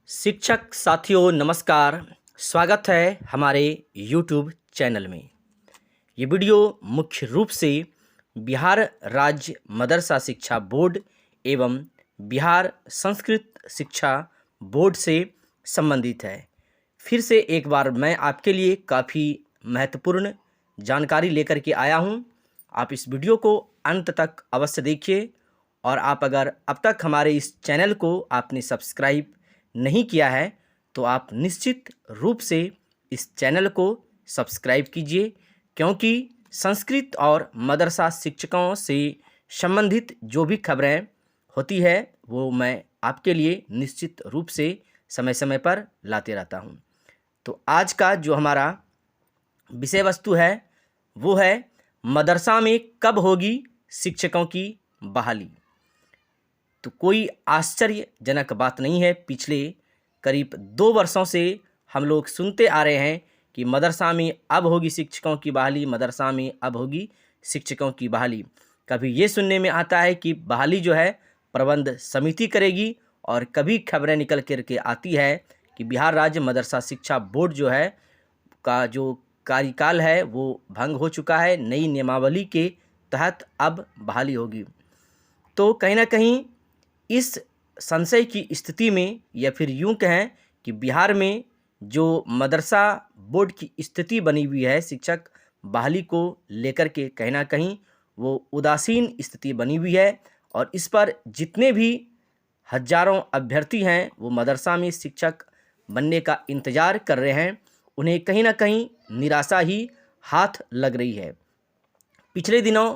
शिक्षक साथियों नमस्कार। स्वागत है हमारे YouTube चैनल में। ये वीडियो मुख्य रूप से बिहार राज्य मदरसा शिक्षा बोर्ड एवं बिहार संस्कृत शिक्षा बोर्ड से संबंधित है। फिर से एक बार मैं आपके लिए काफ़ी महत्वपूर्ण जानकारी लेकर के आया हूँ। आप इस वीडियो को अंत तक अवश्य देखिए और आप अगर अब तक हमारे इस चैनल को आपने सब्सक्राइब नहीं किया है तो आप निश्चित रूप से इस चैनल को सब्सक्राइब कीजिए, क्योंकि संस्कृत और मदरसा शिक्षकों से संबंधित जो भी खबरें होती है वो मैं आपके लिए निश्चित रूप से समय समय पर लाते रहता हूं। तो आज का जो हमारा विषय वस्तु है वो है मदरसा में कब होगी शिक्षकों की बहाली। तो कोई आश्चर्यजनक बात नहीं है। पिछले करीब 2 वर्षों से हम लोग सुनते आ रहे हैं कि मदरसा में अब होगी शिक्षकों की बहाली, मदरसा में अब होगी शिक्षकों की बहाली। कभी ये सुनने में आता है कि बहाली जो है प्रबंध समिति करेगी, और कभी खबरें निकल कर के आती है कि बिहार राज्य मदरसा शिक्षा बोर्ड जो है का जो कार्यकाल है वो भंग हो चुका है, नई नियमावली के तहत अब बहाली होगी। तो कहीं ना कहीं इस संशय की स्थिति में, या फिर यूं कहें कि बिहार में जो मदरसा बोर्ड की स्थिति बनी हुई है शिक्षक बहाली को लेकर के, कहीं ना कहीं वो उदासीन स्थिति बनी हुई है। और इस पर जितने भी हजारों अभ्यर्थी हैं वो मदरसा में शिक्षक बनने का इंतज़ार कर रहे हैं, उन्हें कहीं ना कहीं निराशा ही हाथ लग रही है। पिछले दिनों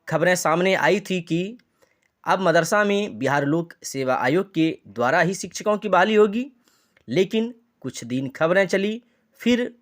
खबरें सामने आई थी कि अब मदरसा में बिहार लोक सेवा आयोग के द्वारा ही शिक्षकों की बहाली होगी, लेकिन कुछ दिन खबरें चली, फिर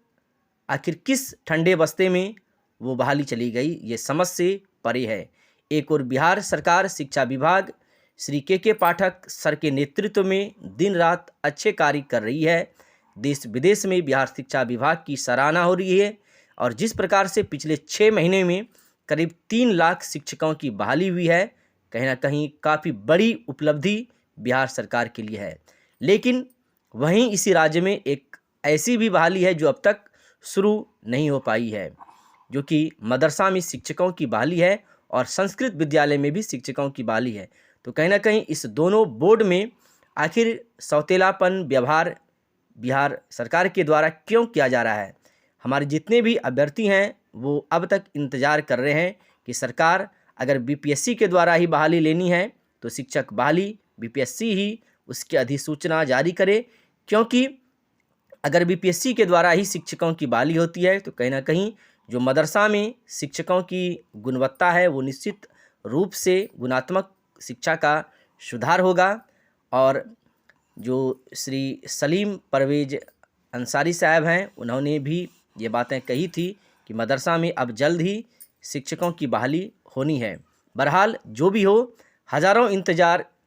आखिर किस ठंडे बस्ते में वो बहाली चली गई ये समझ से परे है। एक और बिहार सरकार शिक्षा विभाग श्री के पाठक सर के नेतृत्व में दिन रात अच्छे कार्य कर रही है। देश विदेश में बिहार शिक्षा विभाग की सराहना हो रही है, और जिस प्रकार से पिछले 6 महीने में करीब 3 लाख शिक्षकों की बहाली हुई है, कहीं ना कहीं काफ़ी बड़ी उपलब्धि बिहार सरकार के लिए है। लेकिन वहीं इसी राज्य में एक ऐसी भी बहाली है जो अब तक शुरू नहीं हो पाई है, जो कि मदरसा में शिक्षकों की बहाली है और संस्कृत विद्यालय में भी शिक्षकों की बहाली है। तो कहीं ना कहीं इस दोनों बोर्ड में आखिर सौतेलापन व्यवहार बिहार सरकार के द्वारा क्यों किया जा रहा है। हमारे जितने भी अभ्यर्थी हैं वो अब तक इंतज़ार कर रहे हैं कि सरकार अगर बीपीएससी के द्वारा ही बहाली लेनी है तो शिक्षक बहाली बीपीएससी ही उसकी अधिसूचना जारी करे, क्योंकि अगर बीपीएससी के द्वारा ही शिक्षकों की बहाली होती है तो कहीं ना कहीं जो मदरसा में शिक्षकों की गुणवत्ता है वो निश्चित रूप से गुणात्मक शिक्षा का सुधार होगा। और जो श्री सलीम परवेज अंसारी साहब हैं उन्होंने भी ये बातें कही थी कि मदरसा में अब जल्द ही शिक्षकों की बहाली होनी है। बहरहाल जो भी हो, हज़ारों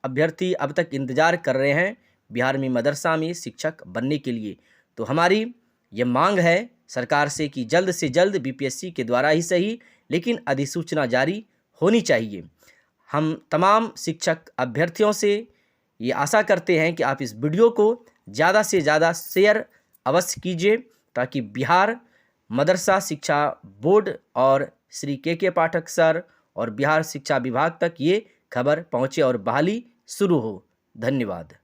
अभ्यर्थी अब तक इंतज़ार कर रहे हैं बिहार में मदरसा में शिक्षक बनने के लिए। तो हमारी ये मांग है सरकार से कि जल्द से जल्द बीपीएससी के द्वारा ही सही, लेकिन अधिसूचना जारी होनी चाहिए। हम तमाम शिक्षक अभ्यर्थियों से ये आशा करते हैं कि आप इस वीडियो को ज़्यादा से ज़्यादा शेयर अवश्य कीजिए, ताकि बिहार मदरसा शिक्षा बोर्ड और श्री के पाठक सर और बिहार शिक्षा विभाग तक ये खबर पहुँचे और बहाली शुरू हो। धन्यवाद।